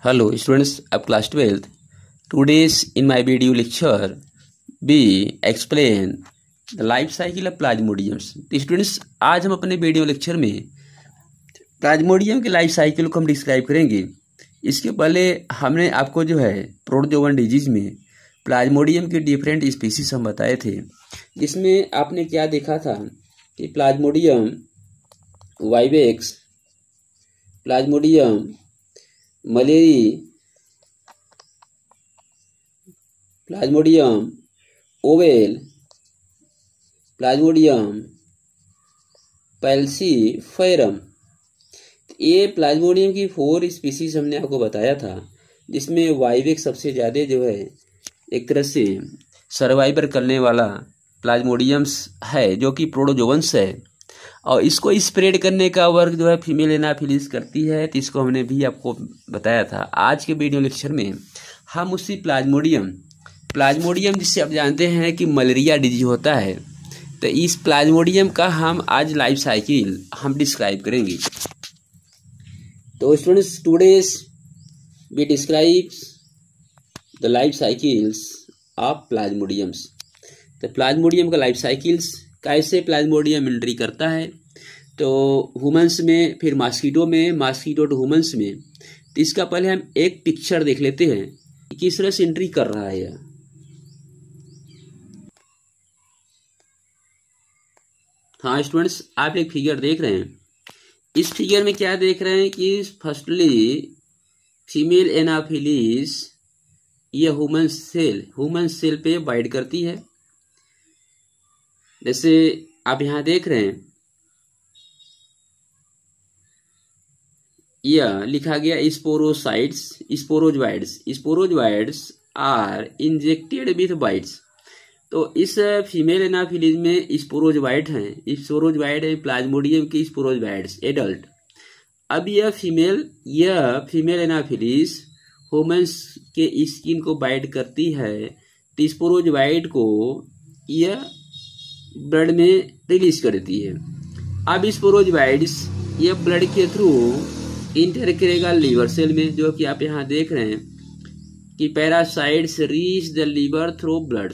Hello students of class 12th. Today's in my video lecture we explain the life cycle of plasmodiums. तो students आज हम अपने video lecture में plasmodium के life cycle को हम डिस्क्राइब करेंगे। इसके पहले हमने आपको जो है प्रोटोजोवन डिजीज में प्लाज्मोडियम के डिफरेंट स्पीसीज हम बताए थे, जिसमें आपने क्या देखा था कि plasmodium vivax, plasmodium malariae, plasmodium ovale, plasmodium falciparum. ये प्लाज्मोडियम की 4 स्पीसीज हमने आपको बताया था, जिसमें वाइवेक्स सबसे ज़्यादा जो है एक तरह से सर्वाइवर करने वाला प्लाज्मोडियम्स है, जो कि प्रोटोजोवंस है, और इसको स्प्रेड करने का वर्क जो है फीमेल एनाफिलिस करती है। तो इसको हमने भी आपको बताया था। आज के वीडियो लेक्चर में हम उसी प्लाज्मोडियम जिससे आप जानते हैं कि मलेरिया डिजीज होता है, तो इस प्लाज्मोडियम का हम आज लाइफ साइकिल हम डिस्क्राइब करेंगे। तो students, today's we describe the life cycles of plasmodiums. तो प्लाज्मोडियम का लाइफ साइकिल्स कैसे प्लाज्मोडियम एंट्री करता है, तो ह्यूमंस में, फिर मॉस्किटो में, मॉस्किटो टू ह्यूमंस में। तो इसका पहले हम एक पिक्चर देख लेते हैं कि किस तरह से एंट्री कर रहा है। हाँ स्टूडेंट्स, आप एक फिगर देख रहे हैं। इस फिगर में क्या देख रहे हैं कि फर्स्टली फीमेल एनाफिलिस ये ह्यूमन सेल पे बाइंड करती है। जैसे आप यहां देख रहे हैं, यह लिखा गया sporocytes, sporozoites are injected with bites. तो इस फीमेल एनाफिलिस में स्पोरोजोइड हैं, स्पोरोजोइड है प्लाज्मोडियम के स्पोरोजोइड्स एडल्ट। अब यह फीमेल एनाफिलिस ह्यूमंस के स्किन को बाइंड करती है, तो स्पोरोजोइड को यह ब्लड में रिलीज कर देती है। अब स्पोरोजोइड्स ये ब्लड के थ्रू इंटर करेगा लीवर सेल में, जो कि आप यहाँ देख रहे हैं कि parasites reach the liver through blood.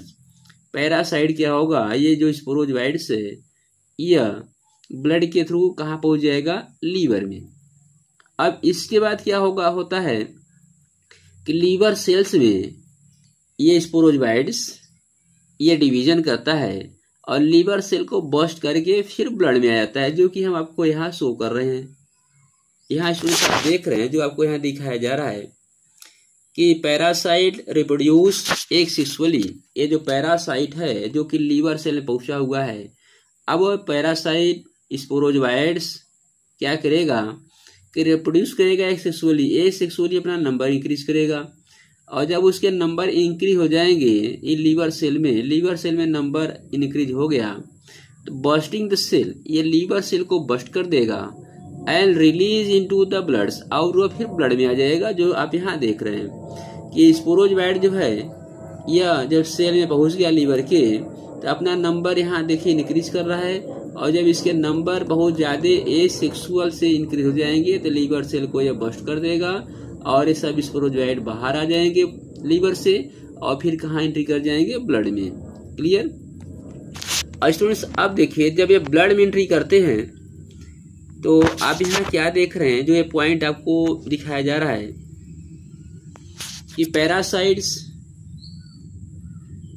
Parasite क्या होगा, ये जो स्पोरोजोइड्स है यह ब्लड के थ्रू कहाँ पहुँच जाएगा, लीवर में। अब इसके बाद क्या होता है कि लीवर सेल्स में ये स्पोरोजोइड्स ये डिवीजन करता है और लीवर सेल को बस्ट करके फिर ब्लड में आ जाता है, जो कि हम आपको यहाँ शो कर रहे हैं। यहाँ स्टूडेंट्स आप देख रहे हैं, जो आपको यहाँ दिखाया जा रहा है कि पैरासाइट रिप्रोड्यूस एक सेक्सुअली। ये जो पैरासाइट है जो कि लीवर सेल में पहुंचा हुआ है, अब वो पैरासाइट स्पोरोजोइड्स क्या करेगा कि रिप्रोड्यूस करेगा एक सेक्सुअली अपना नंबर इंक्रीज करेगा। और जब उसके नंबर इंक्रीज हो जाएंगे ये लीवर सेल में नंबर इंक्रीज हो गया, तो बस्टिंग द सेल, ये लीवर सेल को बस्ट कर देगा and release into the bloods, और वो फिर ब्लड में आ जाएगा। जो आप यहाँ देख रहे हैं कि स्पोरोजोइड जो है यह जब सेल में पहुँच गया लीवर के, तो अपना नंबर यहाँ देखिए इंक्रीज कर रहा है, और जब इसके नंबर बहुत ज़्यादा एसेक्सुअल से इंक्रीज हो जाएंगे तो लीवर सेल को यह बस्ट कर देगा और ये सब स्पोरोजोइड बाहर आ जाएंगे लीवर से, और फिर कहाँ एंट्री कर जाएंगे, ब्लड में। क्लियर। और स्टूडेंट्स अब देखिए, जब ये ब्लड में एंट्री करते हैं तो आप यहाँ क्या देख रहे हैं, जो ये पॉइंट आपको दिखाया जा रहा है कि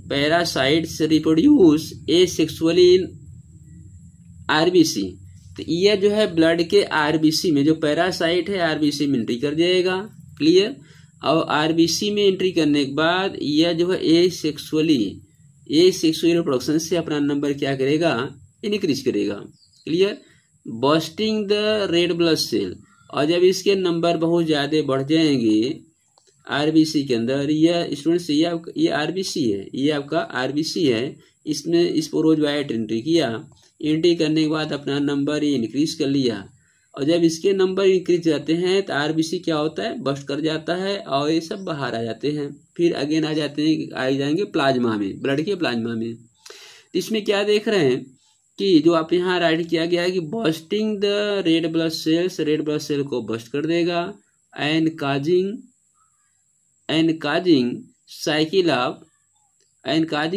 parasites reproduce asexually in RBC. तो यह जो है ब्लड के आरबीसी में, जो पैरासाइट है आरबीसी में एंट्री कर जाएगा। क्लियर। और आरबीसी में एंट्री करने के बाद यह जो है एसेक्सुअली रिप्रोडक्शन से अपना नंबर क्या करेगा, इंक्रीज करेगा। Clear. Bursting the red blood cell, और जब इसके नंबर बहुत ज़्यादा बढ़ जाएंगे आरबीसी के अंदर, यह स्टूडेंट्स ये आरबीसी है, ये आपका आरबीसी है, इसमें स्पोरोजोइड एंट्री किया, एंट्री करने के बाद अपना नंबर ये इंक्रीज कर लिया, और जब इसके नंबर इंक्रीज जाते हैं तो आरबीसी क्या होता है, बस्ट कर जाता है और ये सब बाहर आ जाते हैं, फिर अगेन आ जाएंगे प्लाज्मा में, ब्लड के प्लाज्मा में। तो इसमें क्या देख रहे हैं कि जो आप यहाँ राइट किया गया है कि bursting the red blood cell को बस्ट कर देगा and causing and causing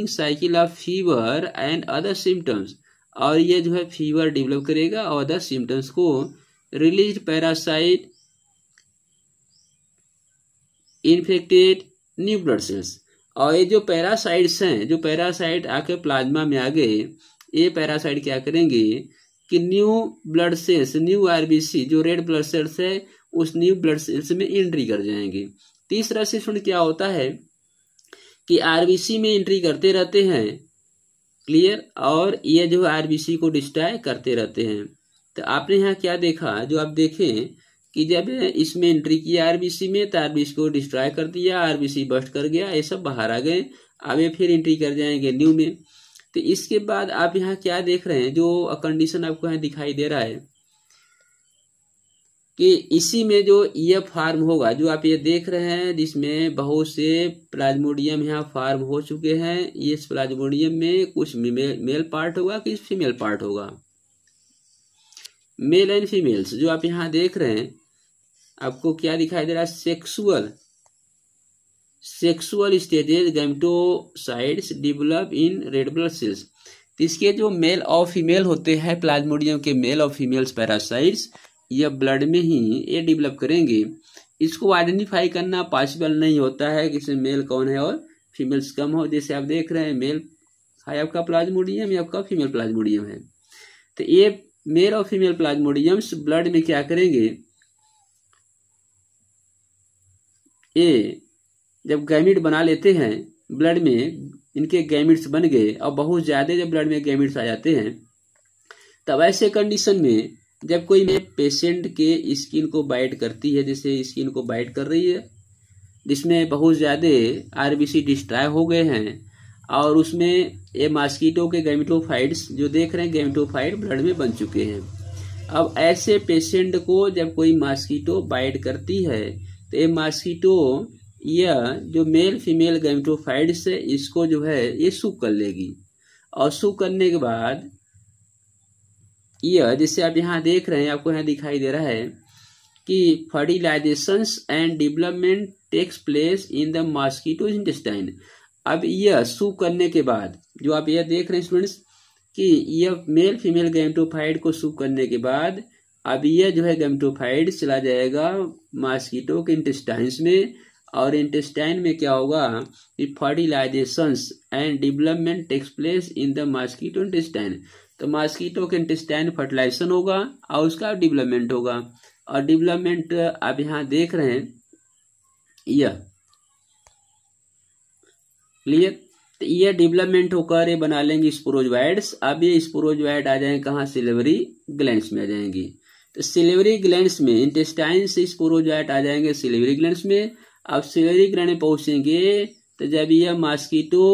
cycle of fever and other symptoms, और ये जो है फीवर डेवलप करेगा और अदर सिम्टम्स को release parasite infected new blood cells. और ये जो पैरासाइट्स हैं, जो पैरासाइट आके प्लाज्मा में आ गए, ये पैरासाइट क्या करेंगे कि new blood cells, new RBC जो रेड ब्लड सेल्स है उस न्यू ब्लड सेल्स में एंट्री कर जाएंगे। तीसरा सेशन क्या होता है कि आरबीसी में एंट्री करते रहते हैं, क्लियर, और ये जो आरबीसी को डिस्ट्रॉय करते रहते हैं। तो आपने यहाँ क्या देखा, जो आप देखें कि जब इसमें एंट्री किया आरबीसी में तो आरबीसी को डिस्ट्रॉय कर दिया, आरबीसी बस्ट कर गया, ये सब बाहर आ गए। अब ये फिर एंट्री कर जाएंगे न्यू में। तो इसके बाद आप यहाँ क्या देख रहे हैं, जो कंडीशन आपको यहाँ दिखाई दे रहा है कि इसी में जो ये फार्म होगा, जो आप ये देख रहे हैं जिसमें बहुत से प्लाज्मोडियम यहाँ फार्म हो चुके हैं, इस प्लाज्मोडियम में कुछ मेल पार्ट होगा, कुछ फीमेल पार्ट होगा। मेल एंड फीमेल्स जो आप यहाँ देख रहे हैं, आपको क्या दिखाई दे रहा है, sexual stages gametocytes develop in red blood cells. इसके जो मेल और फीमेल होते हैं प्लाज्मोडियम के मेल और फीमेल्स पैरासाइट्स, यह ब्लड में ही ये डेवलप करेंगे। इसको आइडेंटिफाई करना पॉसिबल नहीं होता है कि इसमें मेल कौन है और फीमेल्स कम हो। जैसे आप देख रहे हैं मेल है आपका प्लाज्मोडियम, या आपका फीमेल प्लाज्मोडियम है। तो ये मेल और फीमेल प्लाज्मोडियम्स ब्लड में क्या करेंगे, ये जब गैमिट बना लेते हैं ब्लड में, इनके गैमिट्स बन गए और बहुत ज्यादा जब ब्लड में गैमिट्स आ जाते हैं, तब ऐसे कंडीशन में जब कोई पेशेंट के स्किन को बाइट करती है, जैसे स्किन को बाइट कर रही है जिसमें बहुत ज्यादा आरबीसी डिस्ट्रॉय हो गए हैं, और उसमें ये मॉस्किटो के गैमेटोफाइट्स जो देख रहे हैं, गैमेटोफाइट ब्लड में बन चुके हैं। अब ऐसे पेशेंट को जब कोई मॉस्किटो बाइट करती है तो ये मॉस्किटो यह जो मेल फीमेल गैमेटोफाइट्स है इसको जो है ये सूक कर लेगी, और सूक करने के बाद यह जैसे आप यहाँ देख रहे हैं, आपको यहाँ दिखाई दे रहा है कि fertilization and development takes place in the mosquito intestine. अब यह सूक करने के बाद जो आप यह देख रहे हैं स्टूडेंट्स कि यह मेल फीमेल गैमेटोफाइट को सूक करने के बाद अब यह जो है गैमेटोफाइट चला जाएगा मॉस्किटो के इंटेस्टाइन्स में, और इंटेस्टाइन में क्या होगा कि fertilization and development takes place in the mosquito intestine. तो मॉस्किटो के इंटेस्टाइन फर्टिलाइजेशन होगा और उसका डेवलपमेंट होगा, और डेवलपमेंट आप यहाँ देख रहे हैं यह क्लियर। तो ये डेवलपमेंट होकर ये बना लेंगे स्पोरोजोइड्स। अब ये स्पोरोजोइड आ जाएंगे कहाँ, सिलेवरी ग्लैंड्स में आ जाएंगे। तो सिलेवरी ग्लैंड्स में इंटेस्टाइन से स्पोरोजोइड आ जाएंगे सिलेवरी ग्लैंड्स में। अब सिलेवरी ग्लैंड में पहुंचेंगे तो जब यह मॉस्किटो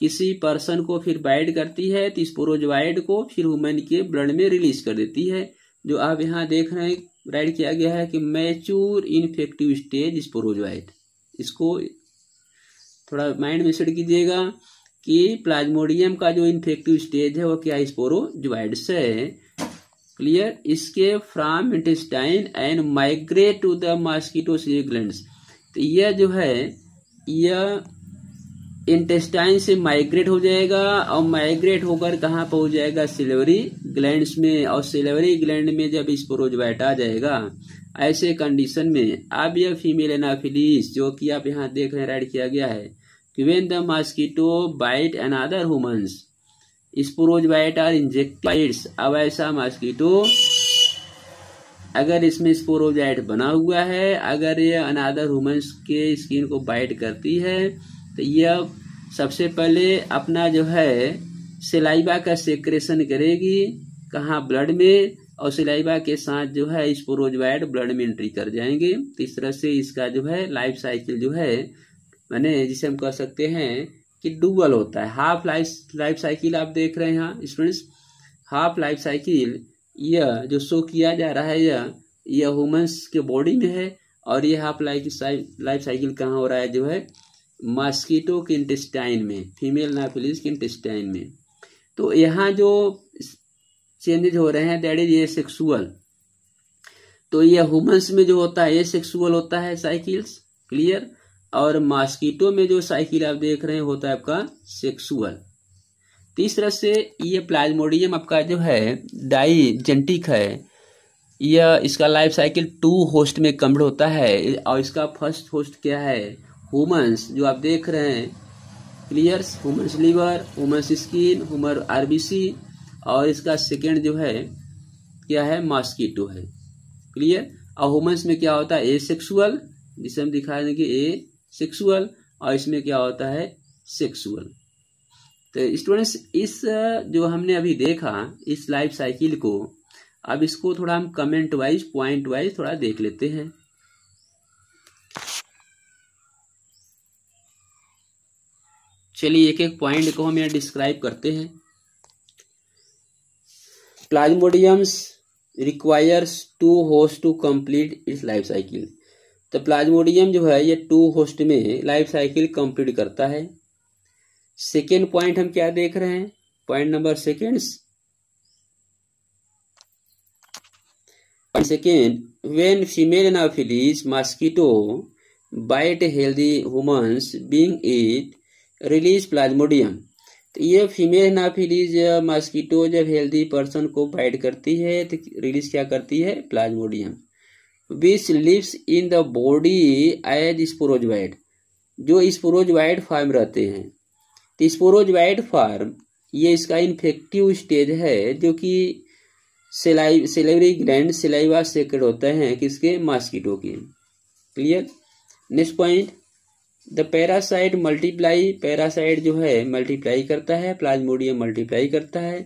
किसी पर्सन को फिर बाइट करती है तो स्पोरोजोइड को फिर ह्यूमन के ब्लड में रिलीज कर देती है। जो आप यहाँ देख रहे हैं राइट किया गया है कि मैच्योर इन्फेक्टिव स्टेज स्पोरोजोइड। इसको थोड़ा माइंड में सेट कीजिएगा कि प्लाज्मोडियम का जो इन्फेक्टिव स्टेज है वो क्या, स्पोरोजोइड्स है, क्लियर। इसके from intestine and migrate to the mosquito glands. तो यह जो है यह इंटेस्टाइन से माइग्रेट हो जाएगा और माइग्रेट होकर कहाँ पहुंच जाएगा, सिलेवरी ग्लैंड्स में। और सिलेवरी ग्लैंड में जब स्पोरोजोइट आ जाएगा ऐसे कंडीशन में अब यह फीमेल एनाफिलीज जो कि आप यहाँ देख रहे हैं राइट किया गया है कि when the mosquito bite another humans sporozoite are injected. अब ऐसा मॉस्किटो अगर इसमें स्पोरोजोइट बना हुआ है, अगर ये अनदर ह्यूमन्स के स्किन को बाइट करती है तो यह सबसे पहले अपना जो है सलाइवा का सेक्रेशन करेगी कहाँ, ब्लड में, और सलाइवा के साथ जो है स्पोरोजोइट ब्लड में एंट्री कर जाएंगे। तो इस तरह से इसका जो है लाइफ साइकिल जो है माने जिसे हम कह सकते हैं कि डुअल होता है। हाफ लाइफ साइकिल आप देख रहे हैं यहाँ स्टूडेंट्स, हाफ लाइफ साइकिल यह जो शो किया जा रहा है यह ह्यूमंस के बॉडी में है, और यह हाफ लाइफ साइकिल कहाँ हो रहा है, जो है मॉस्किटो के इंटेस्टाइन में, फीमेल एनाफिलीज के इंटेस्टाइन में। तो यहाँ जो चेंजेज हो रहे हैं दैट इज ये सेक्सुअल। तो ये ह्यूमंस में जो होता है ये सेक्सुअल होता है साइकिल्स, क्लियर। और मॉस्किटो में जो साइकिल आप देख रहे हैं होता है आपका सेक्सुअल। इस तरह से ये प्लाज्मोडियम आपका जो है डाइजेंटिक है। यह इसका लाइफ साइकिल 2 होस्ट में कम्प्लीट होता है और इसका फर्स्ट होस्ट क्या है, ह्यूमंस, जो आप देख रहे हैं clear, humans liver, humans skin, human RBC, और इसका सेकेंड जो है क्या है, मॉस्किटो है, क्लियर। और ह्यूमंस में क्या होता है, ए सेक्सुअल, जिसे हम दिखा देंगे ए सेक्सुअल, और इसमें क्या होता है सेक्सुअल। तो स्टूडेंट्स इस जो हमने अभी देखा इस लाइफ साइकिल को, अब इसको थोड़ा हम कमेंट वाइज पॉइंट वाइज थोड़ा देख लेते हैं। चलिए एक एक पॉइंट को हम यहाँ डिस्क्राइब करते हैं। Plasmodiums requires 2 host to complete its life cycle. तो प्लाज्मोडियम जो है ये 2 होस्ट में लाइफ साइकिल कंप्लीट करता है। सेकेंड पॉइंट हम क्या देख रहे हैं, point number seconds second, when female anopheles mosquito bite healthy humans being it release plasmodium. तो ये फीमेल एनाफिलीज मॉस्किटो जब हेल्दी पर्सन को बाइट करती है तो रिलीज क्या करती है, plasmodium, which lives in the body as sporozoite, जो स्पोरोजोइट फॉर्म रहते हैं। तो स्पोरोजोइट फॉर्म ये इसका इन्फेक्टिव स्टेज है, जो कि सेलेवरी ग्लैंड सिलाइवा सेक्रेट होते हैं किसके, मॉस्किटो के, clear. Next point, the parasite multiply, parasite जो है मल्टीप्लाई करता है, प्लाज्मोडियम मल्टीप्लाई करता है।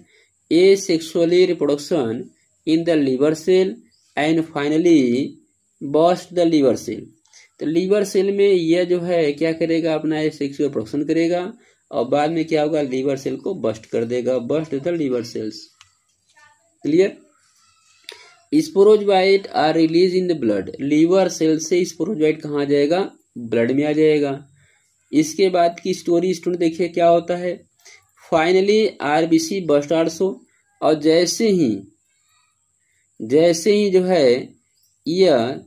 A sexually reproduction in the liver cell and finally burst the liver cell. तो लीवर सेल में यह जो है क्या करेगा, अपना सेक्सुअल प्रोडक्शन करेगा और बाद में क्या होगा, लीवर सेल को बस्ट कर देगा, burst the liver cells, clear. Sporozoite are release in the blood, liver cell से स्पोरोजोइट कहाँ जाएगा, ब्लड में आ जाएगा। इसके बाद की स्टोरी स्टूडेंट देखिए क्या होता है, फाइनली आरबीसी बस्ट आल्सो, और जैसे ही जो है यह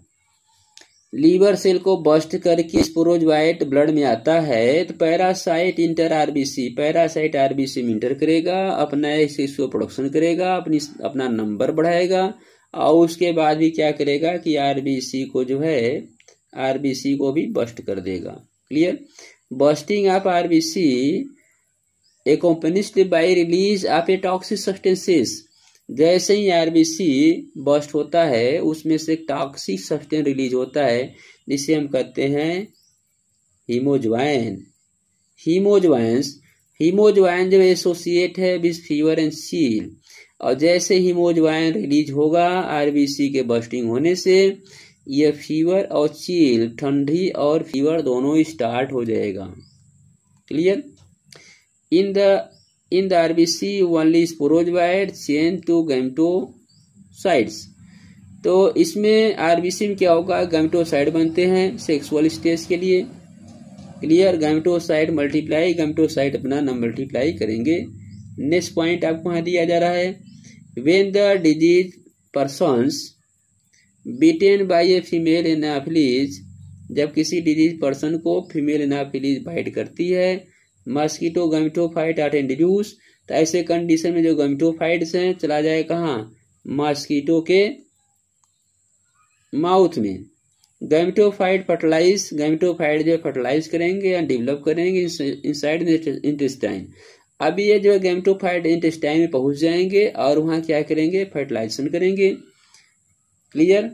लीवर सेल को बस्ट करके स्पोरोजोइट ब्लड में आता है तो parasite inter RBC, parasite RBC में इंटर करेगा, अपना सेक्सुअल प्रोडक्शन करेगा, अपना नंबर बढ़ाएगा, और उसके बाद भी क्या करेगा कि आरबीसी को जो है आरबीसी को भी बस्ट कर देगा, clear. Bursting of RBC accompanied by release of a toxic substances, जैसे ही आरबीसी बस्ट होता है उसमें से टॉक्सिक सब्सटेंस रिलीज होता है जिसे हम कहते हैं हीमोज्वाइन। हीमोज्वाइन जो एसोसिएट है विद फीवर एंड चील, और जैसे हीमोज्वाइन रिलीज होगा आरबीसी के बस्टिंग होने से यह फीवर और चील, ठंडी और फीवर दोनों स्टार्ट हो जाएगा, clear. In the RBC only sporozoite change to gametocytes, तो इसमें आरबीसी में क्या होगा, गैमेटोसाइट बनते हैं सेक्सुअल स्टेज के लिए, क्लियर। गैमेटोसाइट मल्टीप्लाई, गैमेटोसाइट अपना न मल्टीप्लाई करेंगे। नेक्स्ट पॉइंट आपको वहाँ दिया जा रहा है, when the disease persons beaten by a female anopheles, जब किसी डिजीज पर्सन को फीमेल एनाफिलीज बाइट करती है, मॉस्किटो गैमेटोफाइट आर इंट्रोड्यूस, तो ऐसे कंडीशन में जो गैमेटोफाइट्स हैं चला जाए कहाँ, मॉस्किटो के माउथ में। गैमेटोफाइट फर्टिलाइज, गैमेटोफाइट जो फर्टिलाइज करेंगे या डेवलप करेंगे इनसाइड इंटेस्टाइन। अब ये जो गैमेटोफाइट इंटेस्टाइन में पहुंच जाएंगे और वहाँ क्या करेंगे, फर्टिलाइजेशन करेंगे, क्लियर,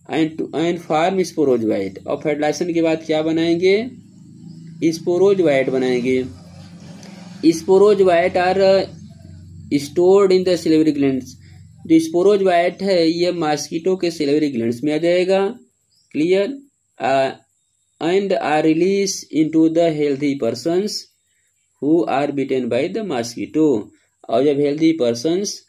एंड फॉर्म स्पोरोजोइट, और फर्टिलाइजेशन के बाद क्या बनाएंगे, स्पोरोजोइट बनाएंगे। Sporozoite are stored in the salivary glands, जो स्पोरोजोइट है ये मॉस्किटो के सिलेवरी ग्लैंड्स में आ जाएगा, clear, and are release into the healthy persons who are bitten by the mosquito, और जब हेल्थी पर्सन्स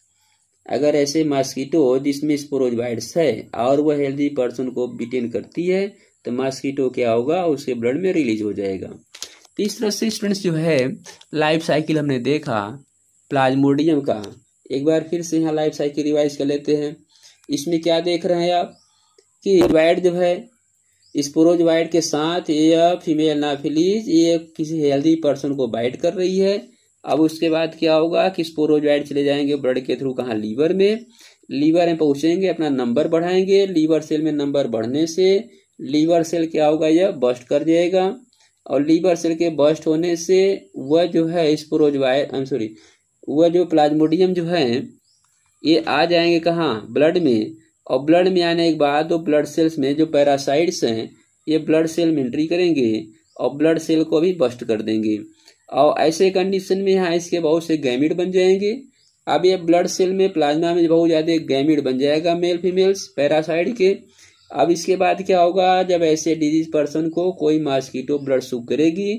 अगर ऐसे मॉस्किटो जिसमें स्पोरोजोइट्स है और वह हेल्थी पर्सन को बीटेन करती है तो मॉस्किटो क्या होगा, उसके ब्लड में रिलीज हो जाएगा। तो इस तरह से स्टूडेंट्स जो है लाइफ साइकिल हमने देखा प्लाज्मोडियम का। एक बार फिर से यहाँ लाइफ साइकिल रिवाइज कर लेते हैं। इसमें क्या देख रहे हैं आप कि स्पोरोजोइट जो है स्पोरोजोइट के साथ यह फीमेल एनाफिलीज ये किसी हेल्दी पर्सन को बाइट कर रही है। अब उसके बाद क्या होगा कि स्पोरोजोइट चले जाएंगे ब्लड के थ्रू कहाँ, लीवर में। लीवर में पहुंचेंगे, अपना नंबर बढ़ाएंगे। लीवर सेल में नंबर बढ़ने से लीवर सेल क्या होगा, यह बस्ट कर जाएगा। और लीवर सेल के बस्ट होने से वह जो है स्पोरोजोइट वह जो प्लाज्मोडियम जो है ये आ जाएंगे कहाँ, ब्लड में। और ब्लड में आने के बाद तो ब्लड सेल्स में जो पैरासाइट्स हैं ये ब्लड सेल में एंट्री करेंगे और ब्लड सेल को भी बस्ट कर देंगे। और ऐसे कंडीशन में यहाँ इसके बहुत से गैमिट बन जाएंगे। अब ये ब्लड सेल में प्लाज्मा में बहुत ज़्यादा गैमिट बन जाएगा मेल फीमेल्स पैरासाइट के। अब इसके बाद क्या होगा, जब ऐसे डिजीज पर्सन को कोई मॉस्किटो ब्लड सूक करेगी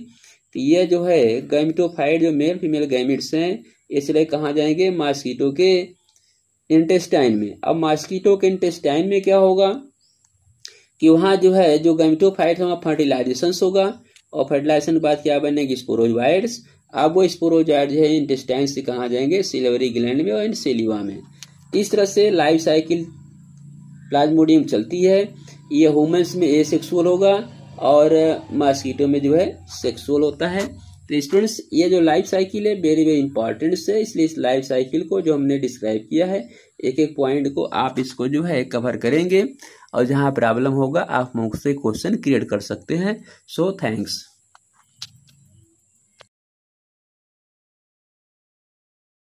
तो ये जो है गैमिटोफाइट जो मेल फीमेल गैमिट्स हैं इसलिए कहाँ जाएंगे, मॉस्किटो के इंटेस्टाइन में। अब मॉस्किटो के इंटेस्टाइन में क्या होगा कि वहाँ जो है जो गैमिटोफाइट है वहाँ फर्टिलाइजेशन होगा और फर्टिलाइजेशन के बाद क्या बनेगी, स्पोरोजोइट्स। अब वो स्पोरोजोइट जो है इंटेस्टाइन से कहाँ जाएंगे, सिलिवरी ग्लैंड में और सेलिवा में। इस तरह से लाइफ साइकिल प्लाज्मोडियम चलती है। ये ह्यूमंस में एसेक्सुअल होगा और मॉस्किटो में जो है सेक्सुअल होता है। तो स्टूडेंट्स ये जो लाइफ साइकिल है वेरी वेरी इंपॉर्टेंट है, इसलिए इस लाइफ साइकिल को जो हमने डिस्क्राइब किया है एक एक पॉइंट को आप इसको जो है कवर करेंगे और जहाँ प्रॉब्लम होगा आप मुझसे क्वेश्चन क्रिएट कर सकते हैं। So thanks.